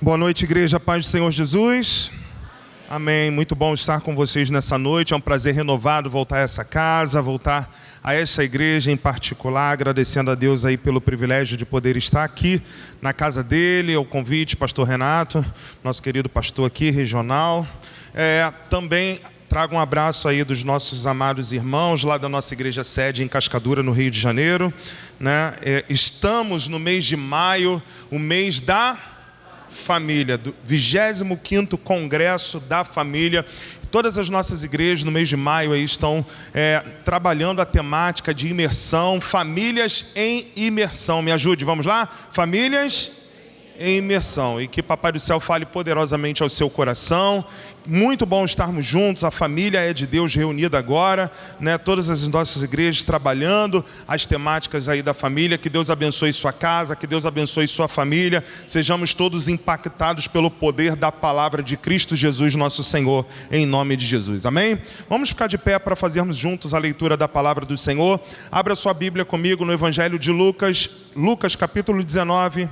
Boa noite, igreja, paz do Senhor Jesus. Amém. Muito bom estar com vocês nessa noite. É um prazer renovado voltar a essa casa, voltar a essa igreja em particular, agradecendo a Deus aí pelo privilégio de poder estar aqui na casa dele, o convite, pastor Renato, nosso querido pastor aqui, regional. Também trago um abraço aí dos nossos amados irmãos lá da nossa igreja sede em Cascadura, no Rio de Janeiro, né? Estamos no mês de maio, o mês da família, do 25º Congresso da Família. Todas as nossas igrejas no mês de maio aí estão trabalhando a temática de imersão, famílias em imersão. Me ajude, vamos lá? Famílias em imersão. E que Papai do Céu fale poderosamente ao seu coração. Muito bom estarmos juntos, a família é de Deus reunida agora, né? Todas as nossas igrejas trabalhando as temáticas aí da família. Que Deus abençoe sua casa, que Deus abençoe sua família. Sejamos todos impactados pelo poder da palavra de Cristo Jesus, nosso Senhor, em nome de Jesus. Amém? Vamos ficar de pé para fazermos juntos a leitura da palavra do Senhor. Abra sua Bíblia comigo no Evangelho de Lucas, Lucas capítulo 19.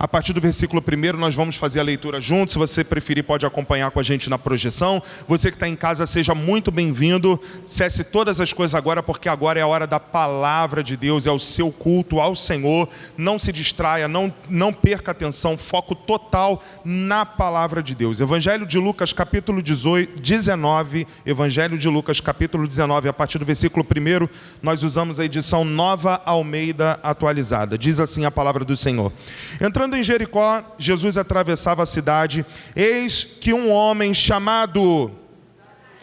A partir do versículo 1 nós vamos fazer a leitura juntos. Se você preferir, pode acompanhar com a gente na projeção. Você que está em casa, seja muito bem-vindo. Cesse todas as coisas agora, porque agora é a hora da palavra de Deus, é o seu culto ao Senhor. Não se distraia, não perca atenção, foco total na palavra de Deus. Evangelho de Lucas, capítulo 19, Evangelho de Lucas, capítulo 19, a partir do versículo 1, nós usamos a edição Nova Almeida atualizada. Diz assim a palavra do Senhor. Entrando em Jericó, Jesus atravessava a cidade. Eis que um homem chamado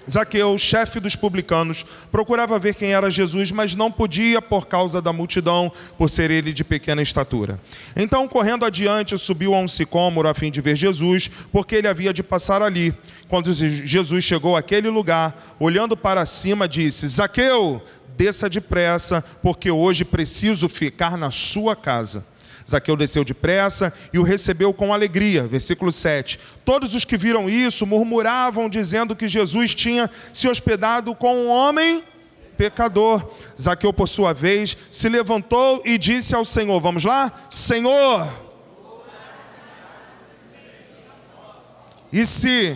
Zaqueu, chefe dos publicanos, procurava ver quem era Jesus, mas não podia por causa da multidão, por ser ele de pequena estatura. Então, correndo adiante, subiu a um sicômoro a fim de ver Jesus, porque ele havia de passar ali. Quando Jesus chegou àquele lugar, olhando para cima, disse: Zaqueu, desça depressa, porque hoje preciso ficar na sua casa. Zaqueu desceu depressa e o recebeu com alegria. Versículo 7. Todos os que viram isso murmuravam, dizendo que Jesus tinha se hospedado com um homem pecador. Zaqueu, por sua vez, se levantou e disse ao Senhor, vamos lá? Senhor, e se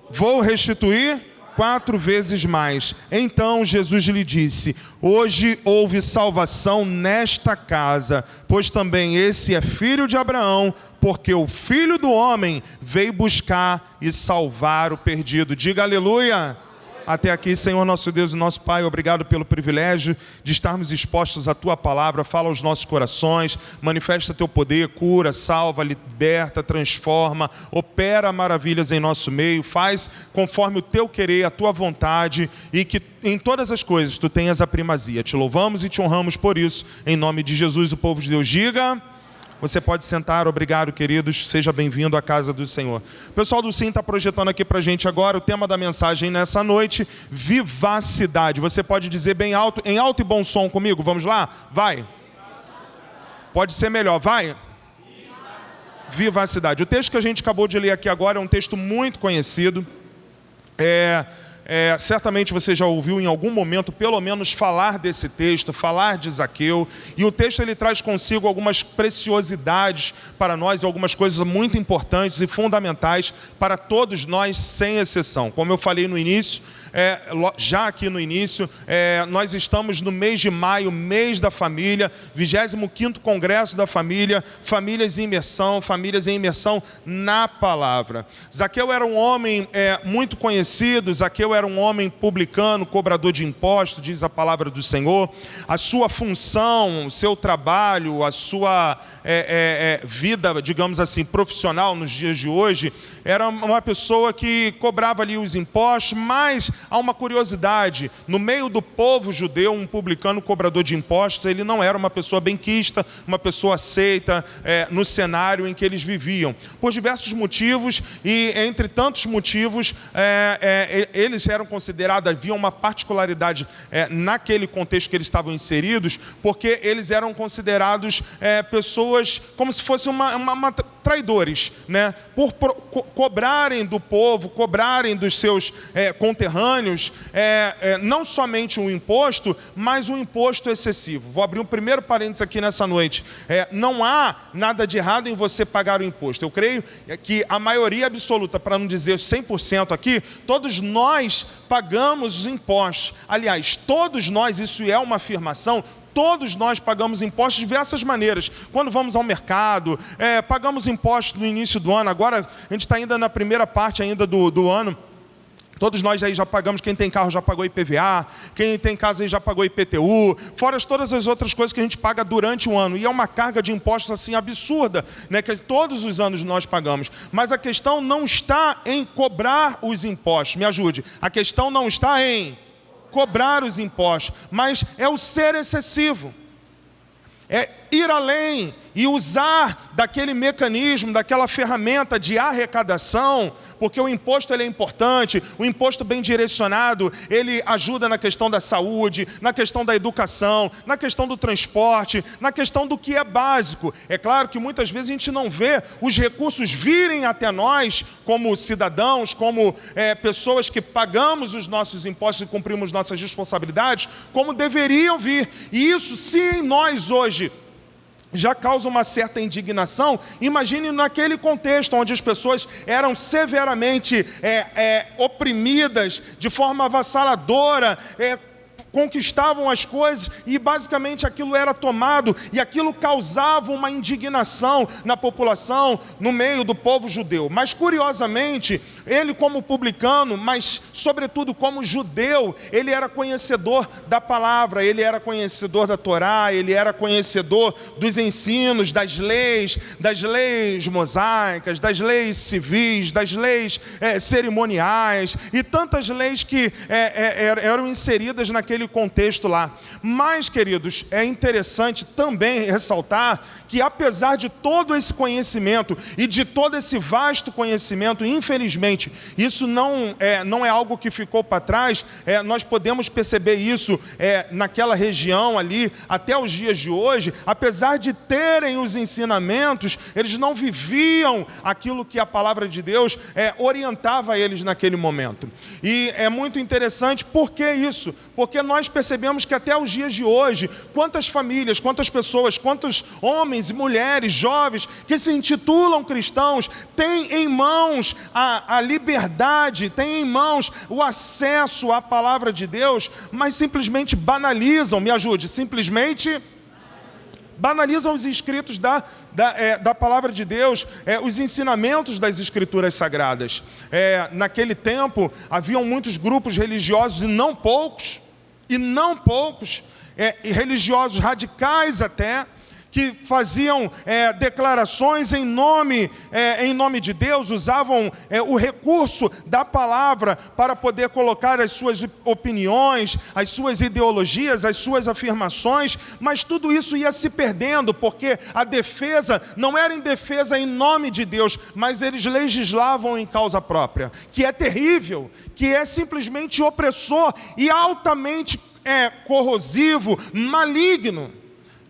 vou restituir 4 vezes mais. Então Jesus lhe disse: hoje houve salvação nesta casa, pois também esse é filho de Abraão, porque o Filho do Homem veio buscar e salvar o perdido. Diga aleluia! Até aqui, Senhor nosso Deus e nosso Pai, obrigado pelo privilégio de estarmos expostos à Tua Palavra. Fala aos nossos corações, manifesta Teu poder, cura, salva, liberta, transforma, opera maravilhas em nosso meio, faz conforme o Teu querer, a Tua vontade, e que em todas as coisas Tu tenhas a primazia. Te louvamos e Te honramos por isso, em nome de Jesus, o povo de Deus diga... Você pode sentar, obrigado, queridos, seja bem-vindo à casa do Senhor. O pessoal do Sim está projetando aqui para a gente agora o tema da mensagem nessa noite, vivacidade. Você pode dizer bem alto, em alto e bom som comigo, vamos lá? Vai. Pode ser melhor, vai. Vivacidade. O texto que a gente acabou de ler aqui agora é um texto muito conhecido. Certamente você já ouviu em algum momento, pelo menos, falar desse texto, falar de Zaqueu. E o texto ele traz consigo algumas preciosidades para nós, algumas coisas muito importantes e fundamentais para todos nós, sem exceção. Como eu falei no início, já aqui no início, nós estamos no mês de maio, mês da família, 25º Congresso da Família, famílias em imersão na palavra. Zaqueu era um homem muito conhecido. Zaqueu era um homem publicano, cobrador de impostos, diz a palavra do Senhor. A sua função, o seu trabalho, a sua vida, digamos assim, profissional nos dias de hoje, era uma pessoa que cobrava ali os impostos, mas há uma curiosidade, no meio do povo judeu, um publicano cobrador de impostos, ele não era uma pessoa benquista, uma pessoa aceita no cenário em que eles viviam. Por diversos motivos, e entre tantos motivos, eles eram considerados, havia uma particularidade naquele contexto que eles estavam inseridos, porque eles eram considerados pessoas como se fosse traidores, né? Por cobrarem do povo, cobrarem dos seus conterrâneos, não somente um imposto, mas um imposto excessivo. Vou abrir um primeiro parênteses aqui nessa noite. Não há nada de errado em você pagar o imposto. Eu creio que a maioria absoluta, para não dizer 100% aqui, todos nós pagamos os impostos. Aliás, todos nós, isso é uma afirmação, todos nós pagamos impostos de diversas maneiras. Quando vamos ao mercado, pagamos impostos no início do ano. Agora, a gente está ainda na primeira parte ainda do ano. Todos nós aí já pagamos, quem tem carro já pagou IPVA, quem tem casa aí já pagou IPTU, fora todas as outras coisas que a gente paga durante o ano. E é uma carga de impostos assim absurda, né, que todos os anos nós pagamos. Mas a questão não está em cobrar os impostos, me ajude. A questão não está em cobrar os impostos, mas é o ser excessivo. É ir além e usar daquele mecanismo, daquela ferramenta de arrecadação, porque o imposto ele é importante, o imposto bem direcionado, ele ajuda na questão da saúde, na questão da educação, na questão do transporte, na questão do que é básico. É claro que muitas vezes a gente não vê os recursos virem até nós como cidadãos, como pessoas que pagamos os nossos impostos e cumprimos nossas responsabilidades, como deveriam vir. E isso, se em nós hoje já causa uma certa indignação, imagine naquele contexto onde as pessoas eram severamente oprimidas, de forma avassaladora, conquistavam as coisas e basicamente aquilo era tomado e aquilo causava uma indignação na população, no meio do povo judeu. Mas curiosamente, ele como publicano, mas sobretudo como judeu, ele era conhecedor da palavra, ele era conhecedor da Torá, ele era conhecedor dos ensinos, das leis mosaicas, das leis civis, das leis cerimoniais e tantas leis que eram inseridas naquele contexto lá. Mas, queridos, é interessante também ressaltar que apesar de todo esse conhecimento e de todo esse vasto conhecimento, infelizmente, isso não é algo que ficou para trás, nós podemos perceber isso naquela região ali, até os dias de hoje, apesar de terem os ensinamentos, eles não viviam aquilo que a palavra de Deus orientava eles naquele momento. E é muito interessante, por que isso? Porque nós percebemos que até os dias de hoje, quantas famílias, quantas pessoas, quantos homens e mulheres, jovens, que se intitulam cristãos, têm em mãos a liberdade, têm em mãos o acesso à palavra de Deus, mas simplesmente banalizam, me ajude, simplesmente banalizam os escritos da palavra de Deus, os ensinamentos das escrituras sagradas. Naquele tempo, haviam muitos grupos religiosos, e não poucos, religiosos radicais até, que faziam declarações em nome de Deus, usavam o recurso da palavra para poder colocar as suas opiniões, as suas ideologias, as suas afirmações, mas tudo isso ia se perdendo, porque a defesa não era em defesa em nome de Deus, mas eles legislavam em causa própria, que é terrível, que é simplesmente opressor e altamente corrosivo, maligno.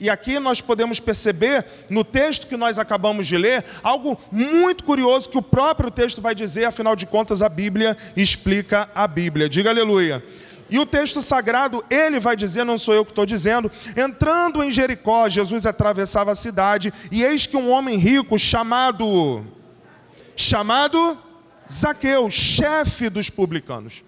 E aqui nós podemos perceber, no texto que nós acabamos de ler, algo muito curioso que o próprio texto vai dizer, afinal de contas a Bíblia explica a Bíblia. Diga aleluia. E o texto sagrado, ele vai dizer, não sou eu que estou dizendo, entrando em Jericó, Jesus atravessava a cidade, e eis que um homem rico chamado Zaqueu, chefe dos publicanos.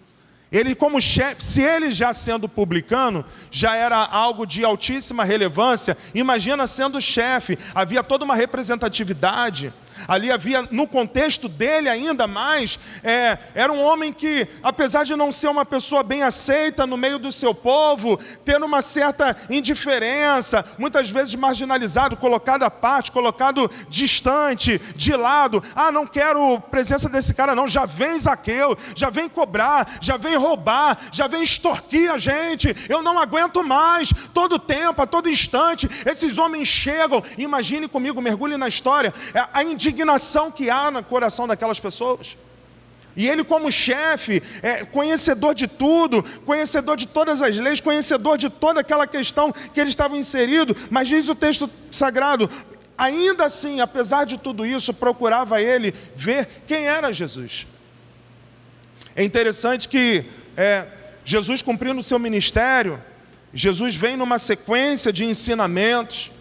Ele como chefe, se ele já sendo publicano, já era algo de altíssima relevância, imagina sendo chefe, havia toda uma representatividade. Ali havia, no contexto dele ainda mais, era um homem que, apesar de não ser uma pessoa bem aceita no meio do seu povo, ter uma certa indiferença, muitas vezes marginalizado, colocado à parte, colocado distante, de lado. Não quero presença desse cara não, já vem Zaqueu, já vem cobrar, já vem roubar, já vem extorquir a gente, eu não aguento mais, todo tempo, a todo instante, esses homens chegam. Imagine comigo, mergulhe na história, a indignação que há no coração daquelas pessoas. E ele como chefe, conhecedor de tudo, conhecedor de todas as leis, conhecedor de toda aquela questão que ele estava inserido, mas diz o texto sagrado, ainda assim, apesar de tudo isso, procurava ele ver quem era Jesus. É interessante que Jesus, cumprindo o seu ministério, Jesus vem numa sequência de ensinamentos.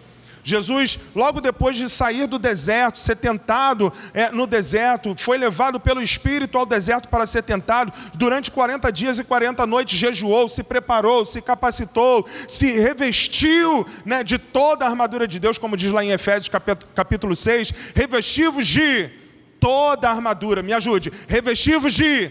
Jesus, logo depois de sair do deserto, ser tentado no deserto, foi levado pelo Espírito ao deserto para ser tentado. Durante 40 dias e 40 noites jejuou, se preparou, se capacitou, se revestiu, de toda a armadura de Deus, como diz lá em Efésios capítulo 6, revestivos de toda a armadura, me ajude, revestivos de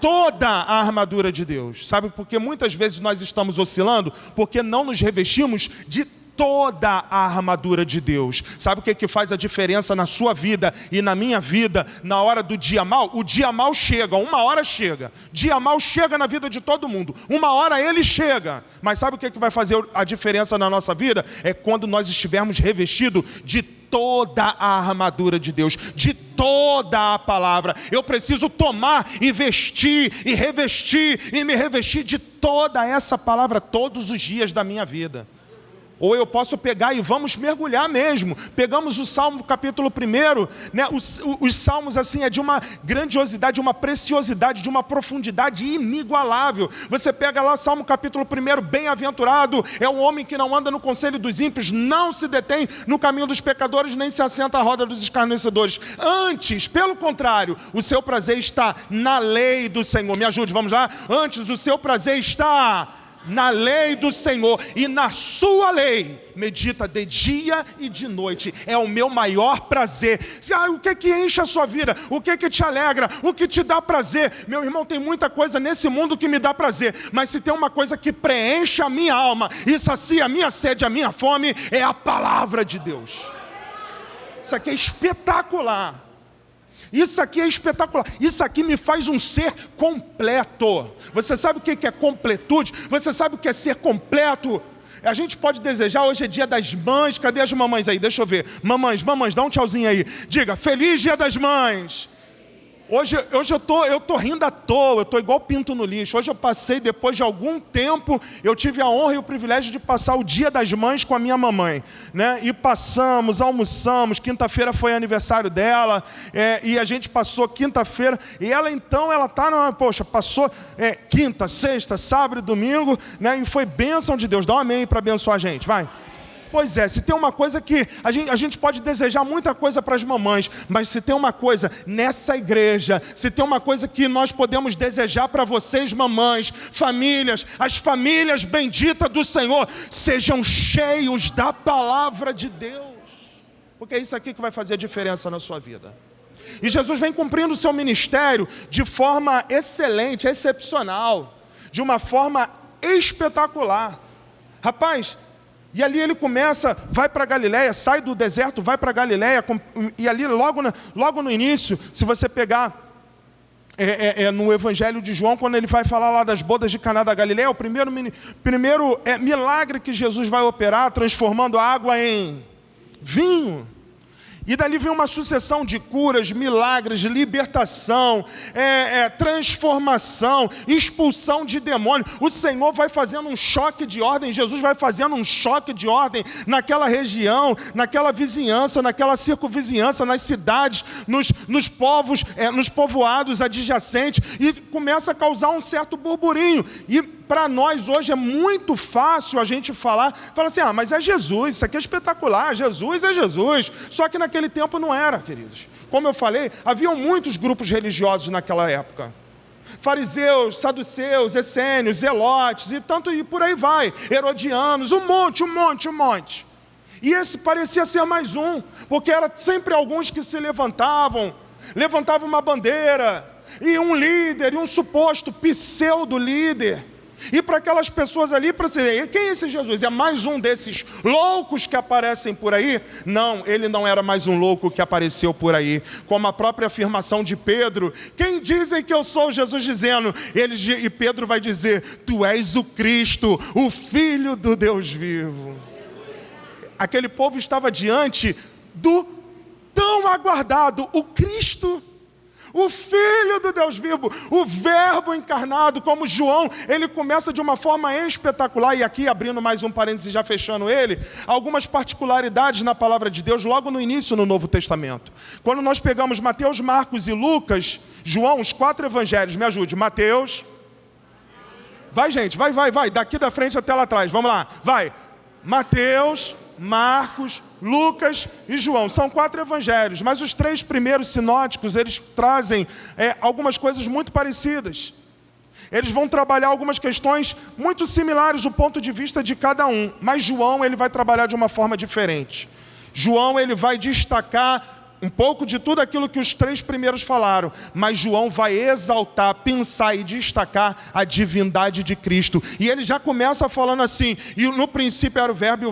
toda a armadura de Deus. Sabe por que muitas vezes nós estamos oscilando? Porque não nos revestimos de toda a armadura de Deus. Sabe o que faz a diferença na sua vida e na minha vida na hora do dia mal? O dia mal chega, uma hora chega. Dia mal chega na vida de todo mundo. Uma hora ele chega. Mas sabe o que vai fazer a diferença na nossa vida? É quando nós estivermos revestidos de toda a armadura de Deus, de toda a palavra. Eu preciso tomar e vestir e revestir e me revestir de toda essa palavra todos os dias da minha vida. Ou eu posso pegar e vamos mergulhar mesmo. Pegamos o Salmo capítulo 1, os salmos assim é de uma grandiosidade, de uma preciosidade, de uma profundidade inigualável. Você pega lá Salmo capítulo 1, bem-aventurado é o homem que não anda no conselho dos ímpios, não se detém no caminho dos pecadores, nem se assenta à roda dos escarnecedores. Antes, pelo contrário, o seu prazer está na lei do Senhor. Me ajude, vamos lá? Antes, o seu prazer está na lei do Senhor, e na sua lei medita de dia e de noite. É o meu maior prazer. O que enche a sua vida? O que te alegra? O que te dá prazer? Meu irmão, tem muita coisa nesse mundo que me dá prazer, mas se tem uma coisa que preenche a minha alma e sacia a minha sede, a minha fome, é a palavra de Deus. Isso aqui é espetacular. Isso aqui é espetacular. Isso aqui me faz um ser completo. Você sabe o que é completude? Você sabe o que é ser completo? A gente pode desejar, hoje é dia das mães. Cadê as mamães aí? Deixa eu ver. Mamães, dá um tchauzinho aí. Diga, feliz dia das mães. Hoje eu tô rindo à toa, eu tô igual pinto no lixo. Hoje eu passei, depois de algum tempo, eu tive a honra e o privilégio de passar o dia das mães com a minha mamãe, E passamos, almoçamos, quinta-feira foi aniversário dela, e a gente passou quinta-feira, e ela então, passou quinta, sexta, sábado e domingo, e foi bênção de Deus. Dá um amém para abençoar a gente, vai. Pois é, se tem uma coisa que a gente pode desejar muita coisa para as mamães, mas se tem uma coisa nessa igreja, se tem uma coisa que nós podemos desejar para vocês mamães, famílias, as famílias benditas do Senhor, sejam cheios da palavra de Deus, porque é isso aqui que vai fazer a diferença na sua vida. E Jesus vem cumprindo o seu ministério de forma excelente, excepcional, de uma forma espetacular. Rapaz, e ali ele começa, vai para Galileia, sai do deserto, vai para Galileia, e ali logo no início, se você pegar no Evangelho de João, quando ele vai falar lá das bodas de Caná da Galileia, o primeiro milagre que Jesus vai operar, transformando a água em vinho. E dali vem uma sucessão de curas, milagres, libertação, transformação, expulsão de demônio. O Senhor vai fazendo um choque de ordem, Jesus vai fazendo um choque de ordem naquela região, naquela vizinhança, naquela circunvizinhança, nas cidades, nos povos, nos povoados adjacentes, e começa a causar um certo burburinho. E para nós hoje é muito fácil a gente falar assim, mas é Jesus, isso aqui é espetacular, Jesus é Jesus. Só que naquele tempo não era, queridos. Como eu falei, haviam muitos grupos religiosos naquela época. Fariseus, saduceus, essênios, zelotes, e por aí vai. Herodianos, um monte. E esse parecia ser mais um, porque era sempre alguns que se levantavam uma bandeira, e um líder, e um suposto pseudo-líder. E para aquelas pessoas ali, para dizer, quem é esse Jesus? É mais um desses loucos que aparecem por aí? Não, ele não era mais um louco que apareceu por aí. Como a própria afirmação de Pedro, quem dizem que eu sou? Jesus dizendo, e Pedro vai dizer, tu és o Cristo, o Filho do Deus vivo. Aquele povo estava diante do tão aguardado, o Cristo. O Filho do Deus vivo, o Verbo encarnado, como João, ele começa de uma forma espetacular, e aqui abrindo mais um parênteses, já fechando ele, algumas particularidades na palavra de Deus, logo no início no Novo Testamento. Quando nós pegamos Mateus, Marcos e Lucas, João, os 4 evangelhos, me ajude, Mateus, vai gente, vai, daqui da frente até lá atrás, vamos lá, vai, Mateus, Marcos, Lucas e João, são 4 evangelhos, mas os 3 primeiros sinóticos, eles trazem algumas coisas muito parecidas. Eles vão trabalhar algumas questões muito similares do ponto de vista de cada um, mas João ele vai trabalhar de uma forma diferente. João ele vai destacar um pouco de tudo aquilo que os 3 primeiros falaram, mas João vai exaltar, pensar e destacar a divindade de Cristo. E ele já começa falando assim, e no princípio era o Verbo,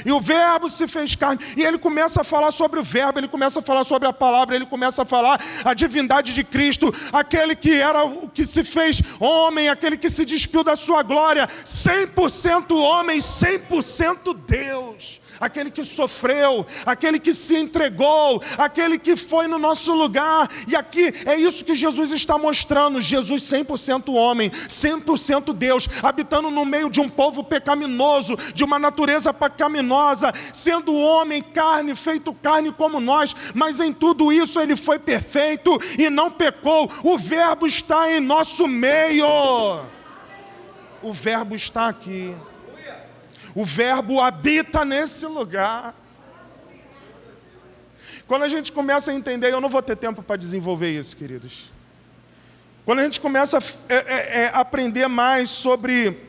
e o Verbo se fez carne, e ele começa a falar sobre o Verbo, ele começa a falar sobre a palavra, ele começa a falar a divindade de Cristo, aquele que era o que se fez homem, aquele que se despiu da sua glória, 100% homem, 100% Deus. Aquele que sofreu, aquele que se entregou, aquele que foi no nosso lugar. E aqui é isso que Jesus está mostrando. Jesus 100% homem, 100% Deus, habitando no meio de um povo pecaminoso, de uma natureza pecaminosa, sendo homem, carne, feito carne como nós, mas em tudo isso ele foi perfeito e não pecou. O Verbo está em nosso meio. O Verbo está aqui. O Verbo habita nesse lugar. Quando a gente começa a entender, eu não vou ter tempo para desenvolver isso, queridos. Quando a gente começa a aprender mais sobre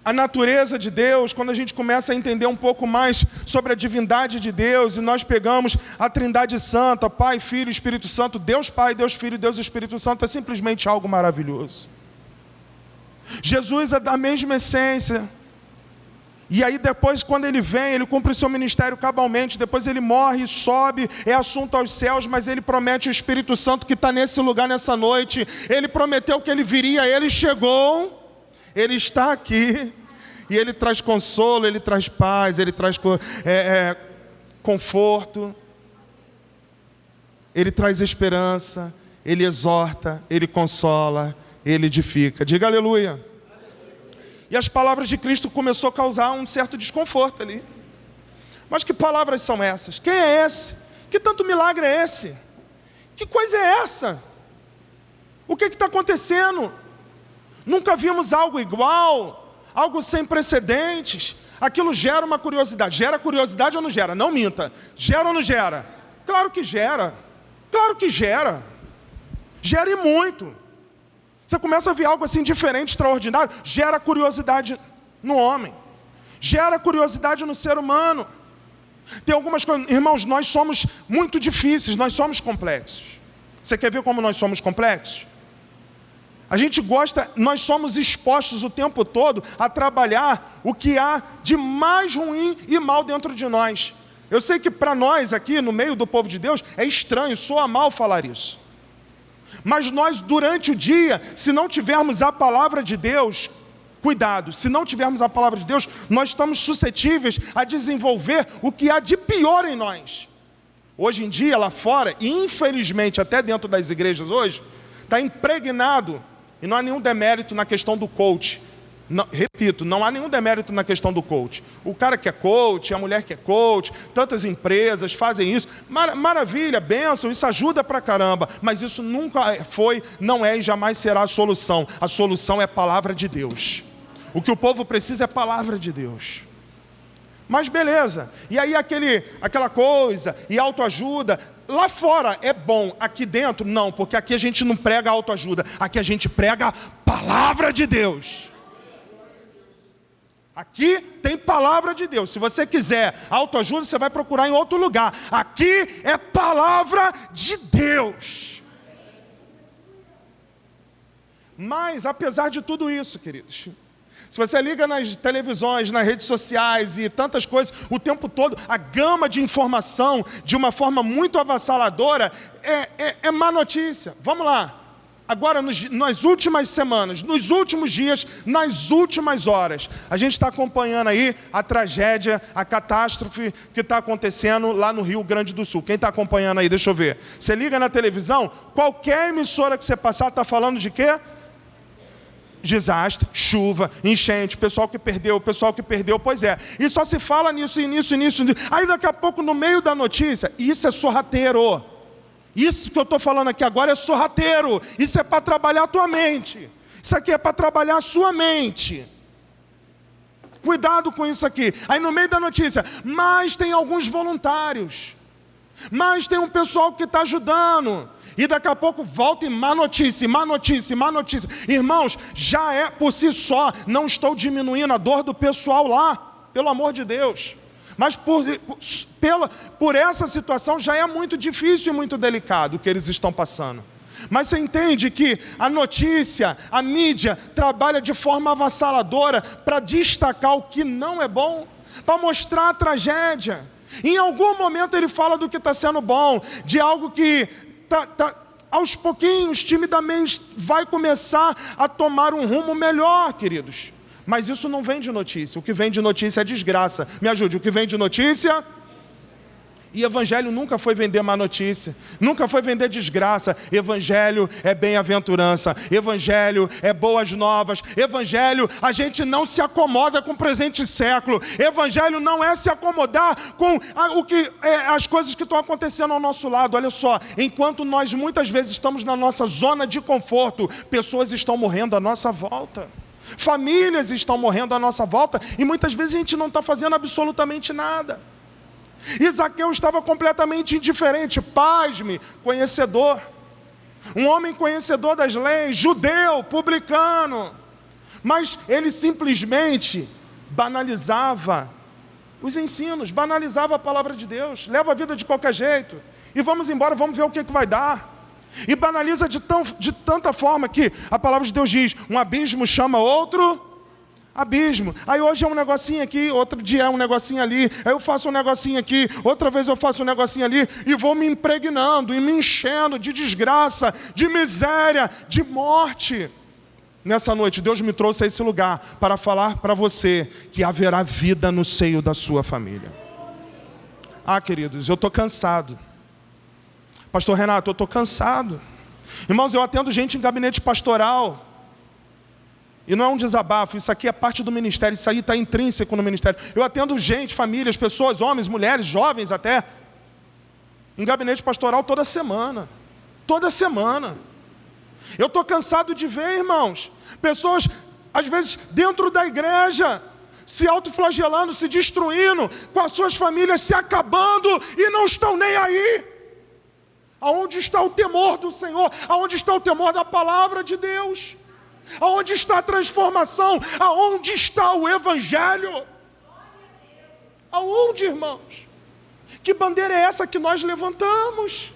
a natureza de Deus, quando a gente começa a entender um pouco mais sobre a divindade de Deus, e nós pegamos a Trindade Santa, Pai, Filho e Espírito Santo, Deus Pai, Deus Filho, Deus Espírito Santo, é simplesmente algo maravilhoso. Jesus é da mesma essência. E aí depois, quando ele vem, ele cumpre o seu ministério cabalmente, depois ele morre e sobe, é assunto aos céus, mas ele promete o Espírito Santo que está nesse lugar nessa noite. Ele prometeu que ele viria, ele chegou, ele está aqui, e ele traz consolo, ele traz paz, ele traz conforto, ele traz esperança, ele exorta, ele consola, ele edifica. Diga aleluia. E as palavras de Cristo começou a causar um certo desconforto ali. Mas que palavras são essas? Quem é esse? Que tanto milagre é esse? Que coisa é essa? O que está acontecendo? Nunca vimos algo igual, algo sem precedentes. Aquilo gera uma curiosidade. Gera curiosidade ou não gera? Não minta. Gera ou não gera? Claro que gera. Claro que gera. Gera e muito. Você começa a ver algo assim diferente, extraordinário, gera curiosidade no homem, gera curiosidade no ser humano. Tem algumas coisas, irmãos, nós somos muito difíceis, nós somos complexos. Você quer ver como nós somos complexos? A gente gosta, nós somos expostos o tempo todo a trabalhar o que há de mais ruim e mal dentro de nós. Eu sei que para nós aqui, no meio do povo de Deus, é estranho, soa mal falar isso. Mas nós, durante o dia, se não tivermos a palavra de Deus, cuidado, se não tivermos a palavra de Deus, nós estamos suscetíveis a desenvolver o que há de pior em nós. Hoje em dia, lá fora, e infelizmente até dentro das igrejas hoje, está impregnado, e não há nenhum demérito na questão do coach. Não, repito, não há nenhum demérito na questão do coach. O cara que é coach, a mulher que é coach, tantas empresas fazem isso. Maravilha, bênção, isso ajuda pra caramba. Mas isso nunca foi, não é e jamais será a solução. A solução é a palavra de Deus. O que o povo precisa é a palavra de Deus. Mas beleza, e aí aquela coisa, e autoajuda, lá fora é bom, aqui dentro não, porque aqui a gente não prega autoajuda, aqui a gente prega a palavra de Deus. Aqui tem palavra de Deus. Se você quiser autoajuda, você vai procurar em outro lugar. Aqui é palavra de Deus. Mas, apesar de tudo isso, queridos, se você liga nas televisões, nas redes sociais e tantas coisas, o tempo todo, a gama de informação, de uma forma muito avassaladora, é má notícia. Vamos lá. agora nas últimas semanas, nos últimos dias, nas últimas horas, a gente está acompanhando aí a tragédia, a catástrofe que está acontecendo lá no Rio Grande do Sul. Quem está acompanhando aí, deixa eu ver. Você liga na televisão, qualquer emissora que você passar está falando de quê? Desastre, chuva, enchente, pessoal que perdeu, pois é. E só se fala nisso. Aí daqui a pouco, no meio da notícia, isso é sorrateiro. Isso que eu estou falando aqui agora é sorrateiro. Isso é para trabalhar a tua mente. Isso aqui é para trabalhar a sua mente. Cuidado com isso aqui. Aí no meio da notícia, mas tem alguns voluntários. Mas tem um pessoal que está ajudando. E daqui a pouco volta e má notícia. Irmãos, já é por si só, não estou diminuindo a dor do pessoal lá, pelo amor de Deus. Mas por essa situação já é muito difícil e muito delicado o que eles estão passando. Mas você entende que a notícia, a mídia, trabalha de forma avassaladora para destacar o que não é bom, para mostrar a tragédia. Em algum momento ele fala do que está sendo bom, de algo que aos pouquinhos, timidamente, vai começar a tomar um rumo melhor, queridos. Mas isso não vem de notícia. O que vem de notícia é desgraça. Me ajude, o que vem de notícia? E evangelho nunca foi vender má notícia, nunca foi vender desgraça. Evangelho é bem-aventurança, evangelho é boas novas, evangelho, a gente não se acomoda com o presente século, evangelho não é se acomodar com as coisas que estão acontecendo ao nosso lado. Olha só, enquanto nós muitas vezes estamos na nossa zona de conforto, pessoas estão morrendo à nossa volta, famílias estão morrendo à nossa volta, e muitas vezes a gente não está fazendo absolutamente nada. E Zaqueu estava completamente indiferente, pasme, conhecedor, um homem conhecedor das leis, judeu, publicano, mas ele simplesmente banalizava os ensinos, banalizava a palavra de Deus, leva a vida de qualquer jeito, e vamos embora, vamos ver o que vai dar, e banaliza de tanta forma que a palavra de Deus diz, um abismo chama outro abismo. Aí hoje é um negocinho aqui, outro dia é um negocinho ali, aí eu faço um negocinho aqui, outra vez eu faço um negocinho ali, e vou me impregnando e me enchendo de desgraça, de miséria, de morte. Nessa noite, Deus me trouxe a esse lugar para falar para você que haverá vida no seio da sua família. Ah, queridos, eu estou cansado. Pastor Renato, eu estou cansado. Irmãos, eu atendo gente em gabinete pastoral. E não é um desabafo, isso aqui é parte do ministério, isso aí está intrínseco no ministério. Eu atendo gente, famílias, pessoas, homens, mulheres, jovens até, em gabinete pastoral toda semana. Toda semana. Eu estou cansado de ver, irmãos, pessoas, às vezes, dentro da igreja, se autoflagelando, se destruindo, com as suas famílias se acabando e não estão nem aí. Aonde está o temor do Senhor? Aonde está o temor da palavra de Deus? Aonde está a transformação? Aonde está o evangelho? Aonde, irmãos? Que bandeira é essa que nós levantamos?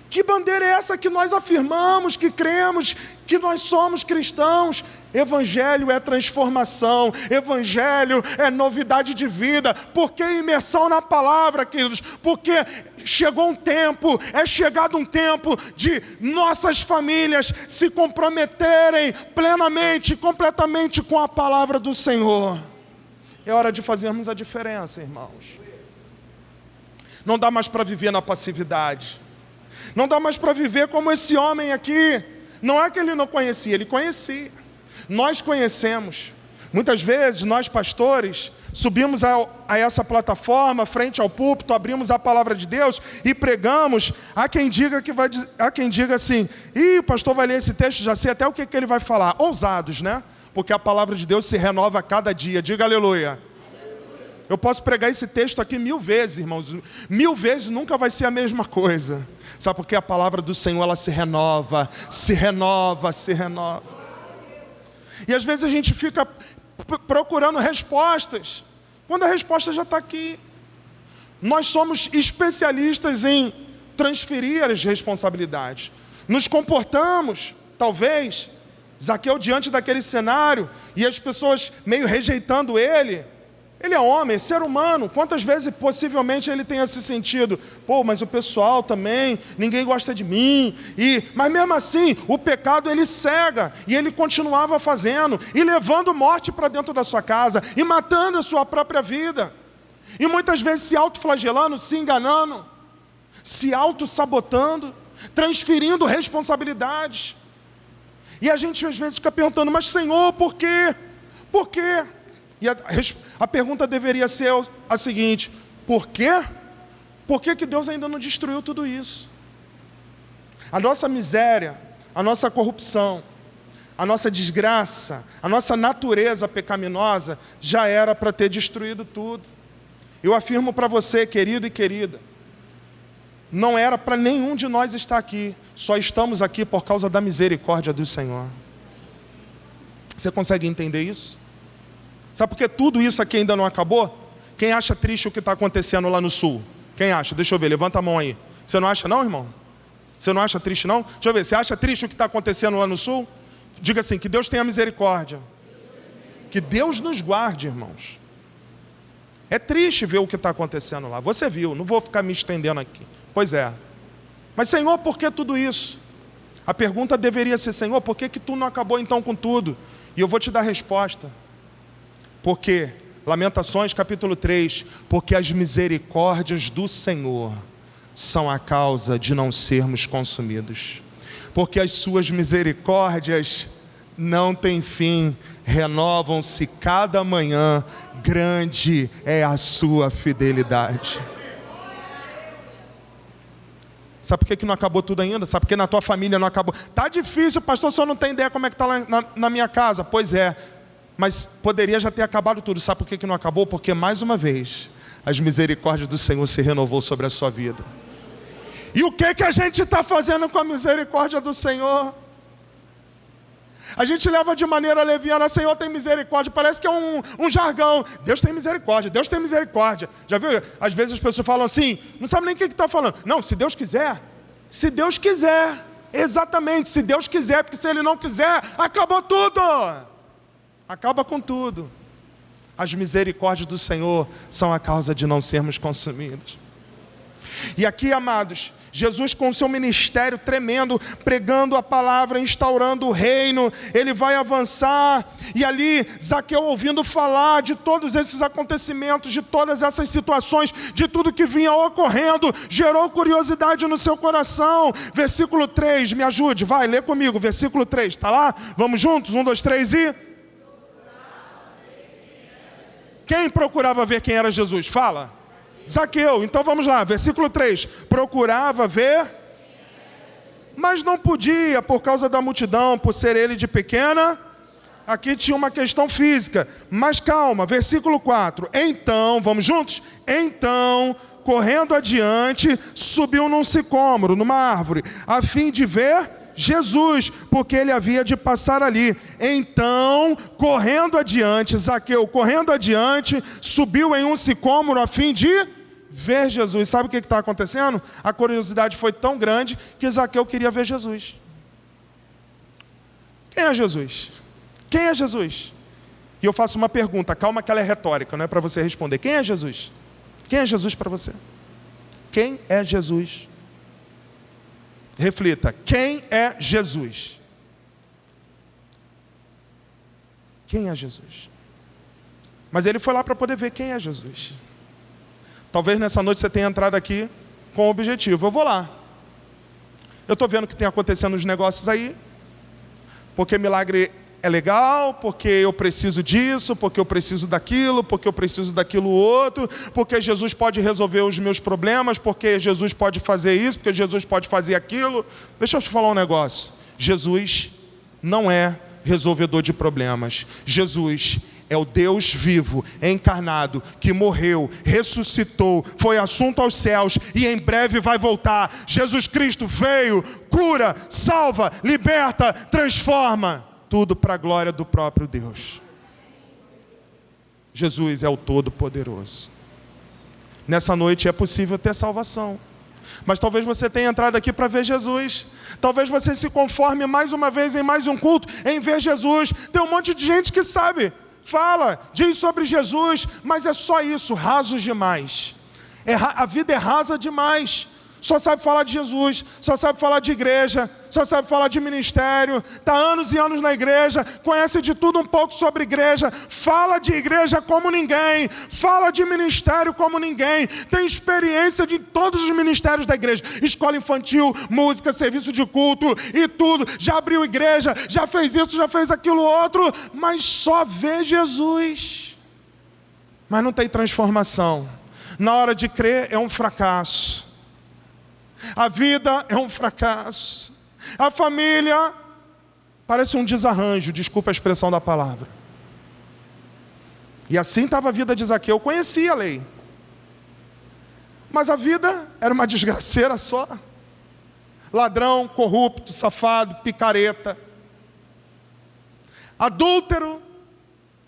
Que bandeira é essa que nós afirmamos, que cremos, que nós somos cristãos? Evangelho é transformação, evangelho é novidade de vida. Por que imersão na palavra, queridos? Porque chegou um tempo, é chegado um tempo de nossas famílias se comprometerem plenamente, completamente com a palavra do Senhor. É hora de fazermos a diferença, irmãos. Não dá mais para viver na passividade. Não dá mais para viver como esse homem aqui. Não é que ele não conhecia, ele conhecia. Nós conhecemos. Muitas vezes, nós pastores, subimos a essa plataforma, frente ao púlpito, abrimos a palavra de Deus e pregamos. Há quem diga assim, o pastor vai ler esse texto, já sei até o que ele vai falar. Ousados, né? Porque a palavra de Deus se renova a cada dia. Diga aleluia. Eu posso pregar esse texto aqui 1000 vezes, irmãos. 1000 vezes nunca vai ser a mesma coisa. Sabe por quê? A palavra do Senhor, ela se renova, se renova, se renova. E às vezes a gente fica procurando respostas, quando a resposta já está aqui. Nós somos especialistas em transferir as responsabilidades. Nos comportamos, talvez, Zaqueu diante daquele cenário, e as pessoas meio rejeitando ele, Ele é homem, é ser humano. Quantas vezes possivelmente ele tenha se sentido, pô, mas o pessoal também, ninguém gosta de mim. Mas mesmo assim, o pecado ele cega. E ele continuava fazendo, e levando morte para dentro da sua casa, e matando a sua própria vida. E muitas vezes se autoflagelando, se enganando, se auto-sabotando, transferindo responsabilidades. E a gente às vezes fica perguntando, mas Senhor, por quê? Por quê? E a pergunta deveria ser a seguinte: por quê? Por que que Deus ainda não destruiu tudo isso? A nossa miséria, a nossa corrupção, a nossa desgraça, a nossa natureza pecaminosa já era para ter destruído tudo. Eu afirmo para você, querido e querida, não era para nenhum de nós estar aqui, só estamos aqui por causa da misericórdia do Senhor. Você consegue entender isso? Sabe por que tudo isso aqui ainda não acabou? Quem acha triste o que está acontecendo lá no sul? Quem acha? Deixa eu ver, levanta a mão aí. Você não acha não, irmão? Você não acha triste não? Deixa eu ver, você acha triste o que está acontecendo lá no sul? Diga assim, que Deus tenha misericórdia. Que Deus nos guarde, irmãos. É triste ver o que está acontecendo lá. Você viu, não vou ficar me estendendo aqui. Pois é. Mas Senhor, por que tudo isso? A pergunta deveria ser, Senhor, por que tu não acabou então com tudo? E eu vou te dar a resposta. Porque, Lamentações capítulo 3, porque as misericórdias do Senhor são a causa de não sermos consumidos. Porque as suas misericórdias não têm fim, renovam-se cada manhã, grande é a sua fidelidade. Sabe por que não acabou tudo ainda? Sabe por que na tua família não acabou? Está difícil, pastor, só não tem ideia como é que está lá na minha casa. Pois é, mas poderia já ter acabado tudo. Sabe por que não acabou? Porque mais uma vez, as misericórdias do Senhor se renovou sobre a sua vida. E o que a gente está fazendo com a misericórdia do Senhor? A gente leva de maneira leviana, Senhor tem misericórdia, parece que é um jargão. Deus tem misericórdia, Deus tem misericórdia. Já viu? Às vezes as pessoas falam assim, não sabe nem o que está falando. Não, se Deus quiser, exatamente, se Deus quiser, porque se Ele não quiser, acabou tudo. Acaba com tudo. As misericórdias do Senhor são a causa de não sermos consumidos. E aqui, amados, Jesus com o seu ministério tremendo, pregando a palavra, instaurando o reino, ele vai avançar, e ali Zaqueu ouvindo falar de todos esses acontecimentos, de todas essas situações, de tudo que vinha ocorrendo, gerou curiosidade no seu coração. Versículo 3, me ajude, vai, lê comigo, versículo 3, está lá? Vamos juntos, 1, 2, 3 e... Quem procurava ver quem era Jesus? Fala. Zaqueu, então vamos lá, versículo 3, procurava ver, mas não podia por causa da multidão, por ser ele de pequena, aqui tinha uma questão física, mas calma, versículo 4, então, vamos juntos? Então, correndo adiante, subiu num sicômoro, numa árvore, a fim de ver Jesus, porque ele havia de passar ali. Então, correndo adiante, Zaqueu, correndo adiante, subiu em um sicômoro a fim de ver Jesus. Sabe o que está acontecendo? A curiosidade foi tão grande que Zaqueu queria ver Jesus. Quem é Jesus? Quem é Jesus? E eu faço uma pergunta, calma que ela é retórica, não é para você responder. Quem é Jesus? Quem é Jesus para você? Quem é Jesus? Reflita, quem é Jesus? Quem é Jesus? Mas ele foi lá para poder ver quem é Jesus. Talvez nessa noite você tenha entrado aqui com o objetivo, eu vou lá. Eu estou vendo o que tem acontecendo nos negócios aí, porque milagre é legal, porque eu preciso disso, porque eu preciso daquilo, porque eu preciso daquilo outro, porque Jesus pode resolver os meus problemas, porque Jesus pode fazer isso, porque Jesus pode fazer aquilo. Deixa eu te falar um negócio. Jesus não é resolvedor de problemas. Jesus é o Deus vivo, encarnado, que morreu, ressuscitou, foi assunto aos céus e em breve vai voltar. Jesus Cristo veio, cura, salva, liberta, transforma. Tudo para a glória do próprio Deus. Jesus é o Todo-Poderoso. Nessa noite é possível ter salvação. Mas talvez você tenha entrado aqui para ver Jesus. Talvez você se conforme mais uma vez em mais um culto, em ver Jesus. Tem um monte de gente que sabe fala, diz sobre Jesus, mas é só isso, rasos demais. A vida é rasa demais. Só sabe falar de Jesus, só sabe falar de igreja, só sabe falar de ministério, está anos e anos na igreja, conhece de tudo um pouco sobre igreja, fala de igreja como ninguém, fala de ministério como ninguém, tem experiência de todos os ministérios da igreja, escola infantil, música, serviço de culto e tudo, já abriu igreja, já fez isso, já fez aquilo outro, mas só vê Jesus, mas não tem transformação. Na hora de crer é um fracasso. A vida é um fracasso. A família parece um desarranjo, desculpa a expressão da palavra. E assim estava a vida de Zaqueu. Eu conhecia a lei, mas a vida era uma desgraceira só. Ladrão, corrupto, safado, picareta, adúltero.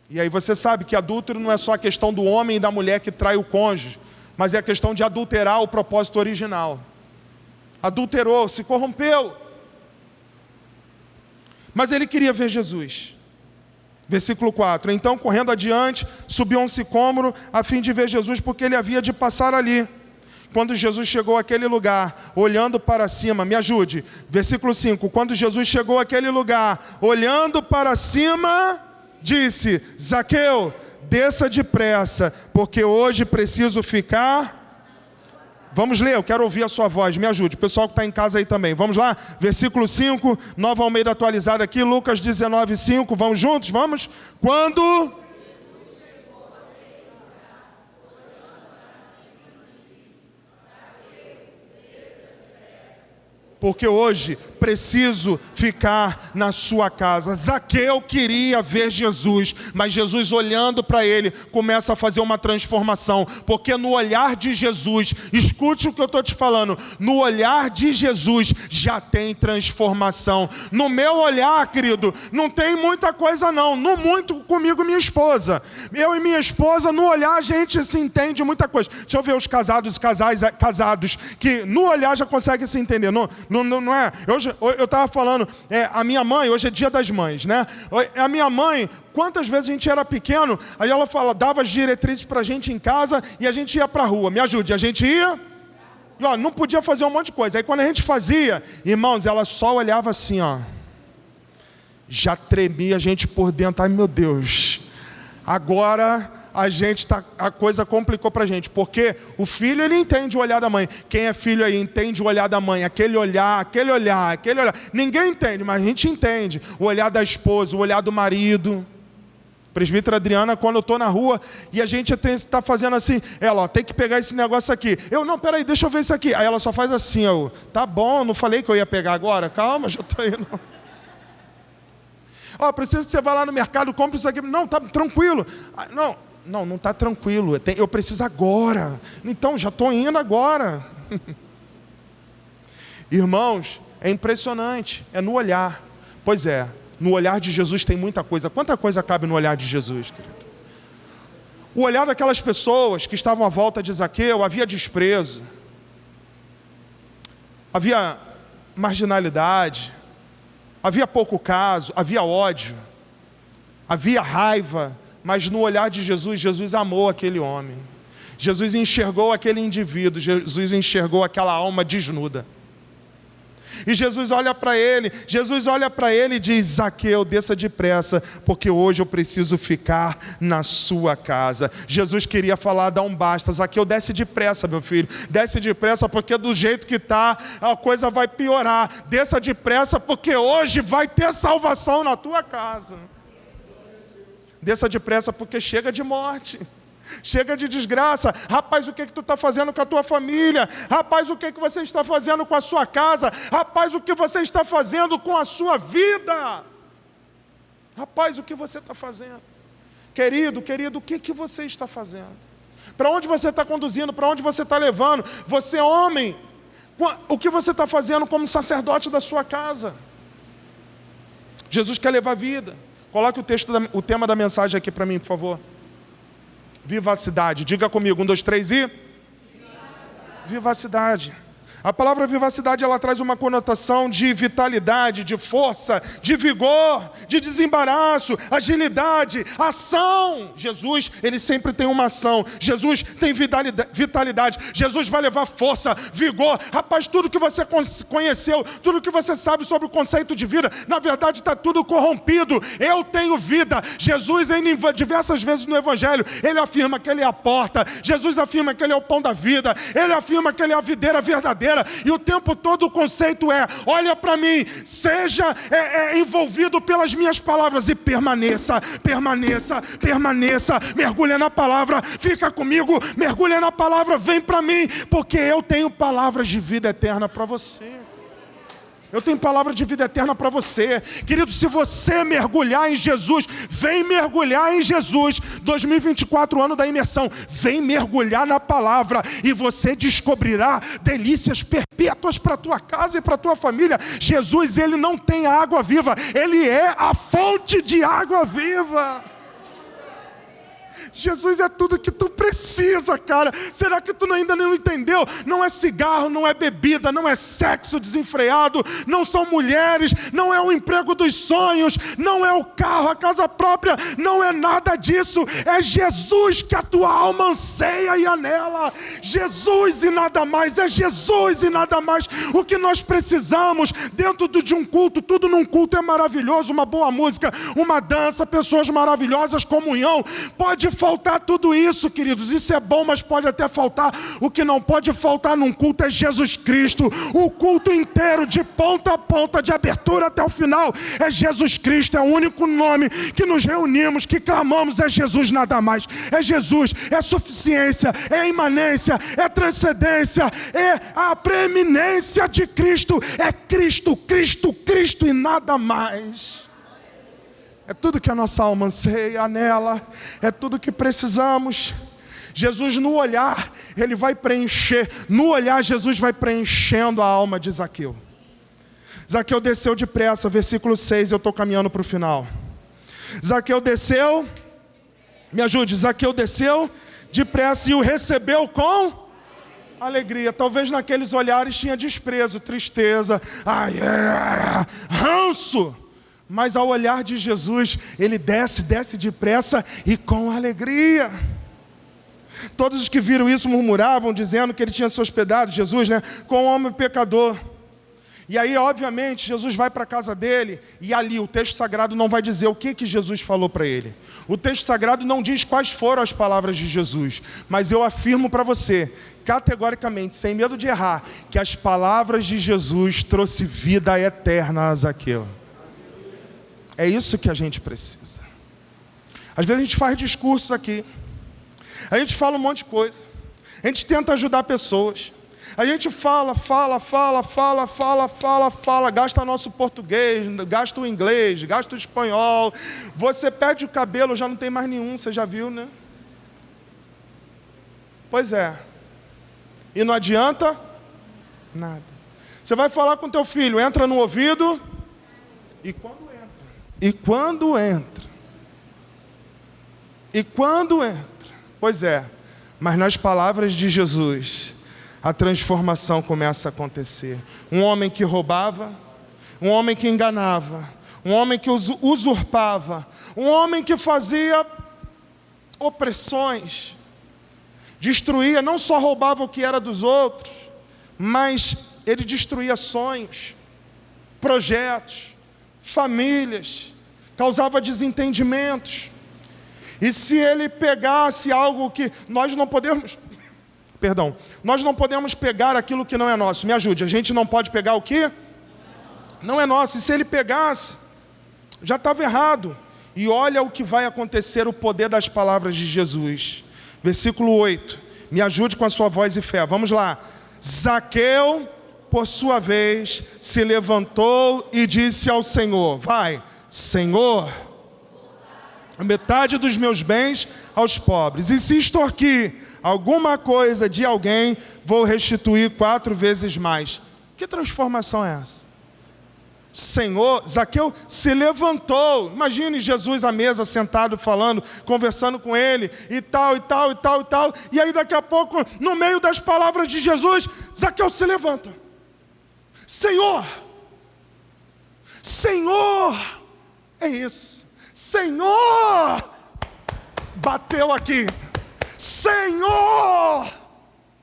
E aí você sabe que adúltero não é só a questão do homem e da mulher que trai o cônjuge, mas é a questão de adulterar o propósito original. Adulterou, se corrompeu. Mas ele queria ver Jesus. Versículo 4. Então, correndo adiante, subiu a um sicômoro a fim de ver Jesus, porque ele havia de passar ali. Quando Jesus chegou àquele lugar, olhando para cima, me ajude. Versículo 5. Quando Jesus chegou àquele lugar, olhando para cima, disse: Zaqueu, desça depressa, porque hoje preciso ficar... Vamos ler, eu quero ouvir a sua voz, me ajude, o pessoal que está em casa aí também. Vamos lá, versículo 5, Nova Almeida atualizada aqui, Lucas 19, 5, vamos juntos, vamos? Quando... porque hoje preciso ficar na sua casa. Zaqueu queria ver Jesus, mas Jesus, olhando para ele, começa a fazer uma transformação, porque no olhar de Jesus, escute o que eu estou te falando, no olhar de Jesus já tem transformação. No meu olhar, querido, não tem muita coisa não, no muito comigo e minha esposa. Eu e minha esposa, no olhar a gente se entende muita coisa. Deixa eu ver os casados que no olhar já conseguem se entender. Não é? Eu estava falando, a minha mãe, hoje é dia das mães, né? A minha mãe, quantas vezes a gente era pequeno, aí ela dava as diretrizes para a gente em casa e a gente ia para a rua. Me ajude, a gente ia e não podia fazer um monte de coisa. Aí quando a gente fazia, irmãos, ela só olhava assim, já tremia a gente por dentro. Ai meu Deus, agora... a coisa complicou para a gente, porque o filho, ele entende o olhar da mãe. Quem é filho aí entende o olhar da mãe, aquele olhar. Ninguém entende, mas a gente entende o olhar da esposa, o olhar do marido. Presbítera Adriana, quando eu estou na rua e a gente está fazendo assim, ela, tem que pegar esse negócio aqui. Não, peraí, deixa eu ver isso aqui. Aí ela só faz assim, tá bom, não falei que eu ia pegar agora? Calma, já estou indo. Preciso que você vá lá no mercado, compre isso aqui. Não, tá tranquilo. Não está tranquilo, eu preciso agora. Então, já estou indo agora. Irmãos, é impressionante, é no olhar. Pois é, no olhar de Jesus tem muita coisa. Quanta coisa cabe no olhar de Jesus, querido? O olhar daquelas pessoas que estavam à volta de Zaqueu, havia desprezo, havia marginalidade, havia pouco caso, havia ódio, havia raiva. Mas no olhar de Jesus, Jesus amou aquele homem. Jesus enxergou aquele indivíduo, Jesus enxergou aquela alma desnuda. E Jesus olha para ele e diz: Zaqueu, desça depressa, porque hoje eu preciso ficar na sua casa. Jesus queria falar, dá um basta. Zaqueu, desce depressa, meu filho. Desce depressa, porque do jeito que está, a coisa vai piorar. Desça depressa, porque hoje vai ter salvação na tua casa. Desça depressa, porque chega de morte, chega de desgraça. Rapaz, o que tu está fazendo com a tua família? Rapaz, o que você está fazendo com a sua casa? Rapaz, o que você está fazendo com a sua vida? Rapaz, o que você está fazendo? Querido, o que você está fazendo? Para onde você está conduzindo? Para onde você está levando? Você, homem, o que você está fazendo como sacerdote da sua casa? Jesus quer levar vida. Coloque o tema da mensagem aqui para mim, por favor. Vivacidade. Diga comigo, 1, 2, 3 e... Vivacidade. A palavra vivacidade, ela traz uma conotação de vitalidade, de força, de vigor, de desembaraço, agilidade, ação. Jesus, ele sempre tem uma ação. Jesus tem vitalidade. Jesus vai levar força, vigor. Rapaz, tudo que você conheceu, tudo que você sabe sobre o conceito de vida, na verdade está tudo corrompido. Eu tenho vida. Jesus, diversas vezes no Evangelho, ele afirma que ele é a porta. Jesus afirma que ele é o pão da vida. Ele afirma que ele é a videira verdadeira. E o tempo todo o conceito é: olha para mim, seja envolvido pelas minhas palavras e permaneça, mergulha na palavra, fica comigo, mergulha na palavra, vem para mim, porque eu tenho palavras de vida eterna para você. Eu tenho palavra de vida eterna para você. Querido, se você mergulhar em Jesus, vem mergulhar em Jesus. 2024, ano da imersão. Vem mergulhar na palavra e você descobrirá delícias perpétuas para a tua casa e para a tua família. Jesus, ele não tem água viva. Ele é a fonte de água viva. Jesus é tudo que tu precisa, cara. Será que tu ainda não entendeu? Não é cigarro, não é bebida, não é sexo desenfreado, não são mulheres, não é o emprego dos sonhos, não é o carro, a casa própria, não é nada disso. É Jesus que a tua alma anseia e anela. Jesus e nada mais, é Jesus e nada mais. O que nós precisamos dentro de um culto, tudo num culto é maravilhoso, uma boa música, uma dança, pessoas maravilhosas, comunhão. Pode faltar tudo isso, queridos, isso é bom, mas pode até faltar. O que não pode faltar num culto é Jesus Cristo. O culto inteiro, de ponta a ponta, de abertura até o final, é Jesus Cristo. É o único nome que nos reunimos, que clamamos, é Jesus, nada mais. É Jesus, é suficiência, é imanência, é transcendência, é a preeminência de Cristo. É Cristo, Cristo, Cristo e nada mais. É tudo que a nossa alma anseia, anela, é tudo que precisamos. Jesus, no olhar, ele vai preencher. No olhar, Jesus vai preenchendo a alma de Zaqueu. Zaqueu desceu depressa, versículo 6, eu estou caminhando para o final. Zaqueu desceu, me ajude, Zaqueu desceu depressa e o recebeu com alegria. Talvez naqueles olhares tinha desprezo, tristeza, ranço. Mas ao olhar de Jesus, ele desce depressa e com alegria. Todos os que viram isso murmuravam, dizendo que ele tinha se hospedado, Jesus, com um homem pecador. E aí, obviamente, Jesus vai para a casa dele, e ali o texto sagrado não vai dizer o que Jesus falou para ele. O texto sagrado não diz quais foram as palavras de Jesus, mas eu afirmo para você, categoricamente, sem medo de errar, que as palavras de Jesus trouxe vida eterna a Zaqueu. É isso que a gente precisa. Às vezes a gente faz discursos aqui, a gente fala um monte de coisa, a gente tenta ajudar pessoas, a gente fala, gasta nosso português, gasta o inglês, gasta o espanhol. Você perde o cabelo, já não tem mais nenhum, você já viu, né? Pois é. E não adianta nada. Você vai falar com teu filho, entra no ouvido, e quando entra, pois é, mas nas palavras de Jesus, a transformação começa a acontecer. Um homem que roubava, um homem que enganava, um homem que usurpava, um homem que fazia opressões, destruía, não só roubava o que era dos outros, mas ele destruía sonhos, projetos, famílias, causava desentendimentos. E se ele pegasse algo que nós não podemos pegar aquilo que não é nosso. Me ajude, a gente não pode pegar o que não é nosso. E se ele pegasse, já estava errado. E olha o que vai acontecer, o poder das palavras de Jesus. Versículo 8, me ajude com a sua voz e fé, vamos lá. Zaqueu, por sua vez, se levantou e disse ao Senhor, Senhor, a metade dos meus bens aos pobres, e se extorquir alguma coisa de alguém, vou restituir 4 vezes mais. Que transformação é essa? Senhor, Zaqueu se levantou. Imagine Jesus à mesa, sentado, falando, conversando com ele, e tal, e tal, e tal, e tal. E aí daqui a pouco, no meio das palavras de Jesus, Zaqueu se levanta. Senhor, Senhor, é isso. Senhor, bateu aqui. Senhor!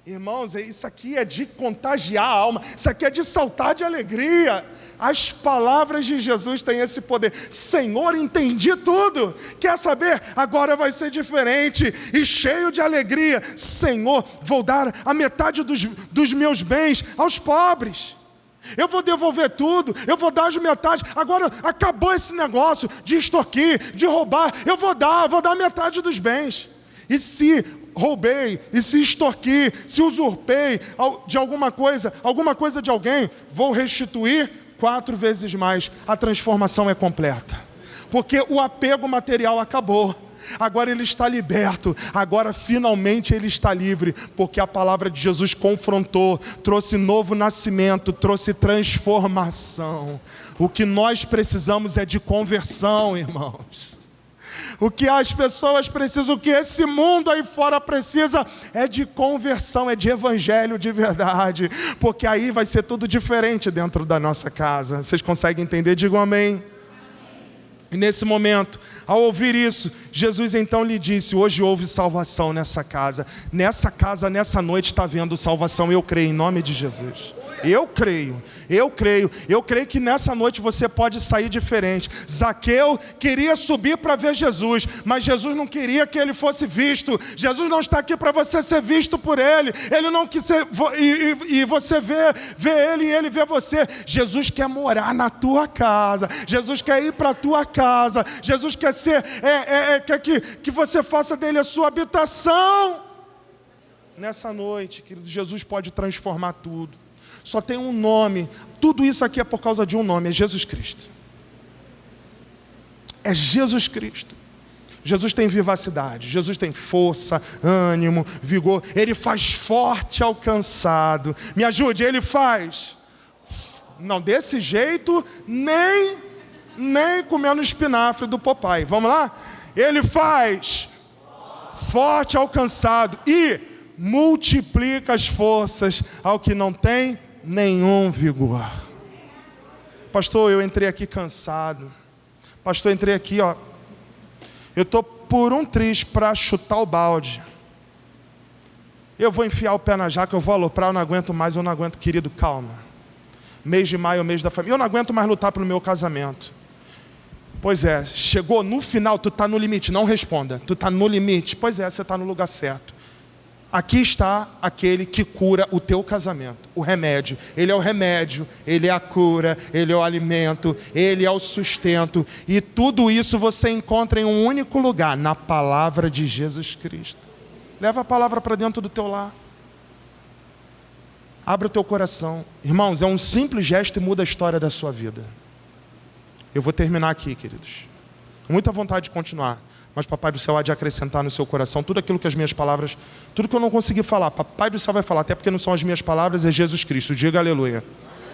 Irmãos, isso aqui é de contagiar a alma, isso aqui é de saltar de alegria. As palavras de Jesus têm esse poder. Senhor, entendi tudo. Quer saber? Agora vai ser diferente e cheio de alegria. Senhor, vou dar a metade dos meus bens aos pobres. Eu vou devolver tudo, eu vou dar as metades. Agora acabou esse negócio de extorquir, de roubar. Eu vou dar metade dos bens. E se roubei, e se extorqui, se usurpei de alguma coisa de alguém, vou restituir 4 vezes mais. A transformação é completa, porque o apego material acabou. Agora ele está liberto, agora finalmente ele está livre, porque a palavra de Jesus confrontou, trouxe novo nascimento, trouxe transformação. O que nós precisamos é de conversão, irmãos. O que as pessoas precisam, o que esse mundo aí fora precisa é de conversão, é de evangelho de verdade, porque aí vai ser tudo diferente dentro da nossa casa. Vocês conseguem entender? Digam amém. E nesse momento, ao ouvir isso, Jesus então lhe disse: hoje houve salvação nessa casa, nessa noite está havendo salvação. Eu creio em nome de Jesus. Eu creio que nessa noite você pode sair diferente. Zaqueu queria subir para ver Jesus, mas Jesus não queria que ele fosse visto. Jesus não está aqui para você ser visto por ele. Ele não quis ser, e você vê ele e ele vê você. Jesus quer morar na tua casa. Jesus quer ir para a tua casa. Jesus quer ser, quer que você faça dele a sua habitação. Nessa noite, querido, Jesus pode transformar tudo. Só tem um nome. Tudo isso aqui é por causa de um nome, é Jesus Cristo. É Jesus Cristo. Jesus tem vivacidade, Jesus tem força, ânimo, vigor. Ele faz forte ao cansado. Me ajude, ele faz. Não, desse jeito, nem comendo espinafre do Popeye. Vamos lá? Ele faz forte ao cansado e multiplica as forças ao que não tem nenhum vigor. Pastor, eu entrei aqui cansado. Pastor, eu entrei aqui, ó. Eu estou por um triz para chutar o balde. Eu vou enfiar o pé na jaca, eu vou aloprar, eu não aguento mais, eu não aguento. Querido, calma. Mês de maio é o mês da família. Eu não aguento mais lutar pelo meu casamento. Pois é, chegou no final, tu está no limite. Não responda, tu está no limite. Pois é, você está no lugar certo. Aqui está aquele que cura o teu casamento, o remédio. Ele é o remédio, ele é a cura, ele é o alimento, ele é o sustento. E tudo isso você encontra em um único lugar, na palavra de Jesus Cristo. Leva a palavra para dentro do teu lar. Abra o teu coração. Irmãos, é um simples gesto e muda a história da sua vida. Eu vou terminar aqui, queridos. Muita vontade de continuar. Mas Papai do Céu há de acrescentar no seu coração tudo aquilo que as minhas palavras, tudo que eu não consegui falar, Papai do Céu vai falar, até porque não são as minhas palavras, é Jesus Cristo. Diga aleluia.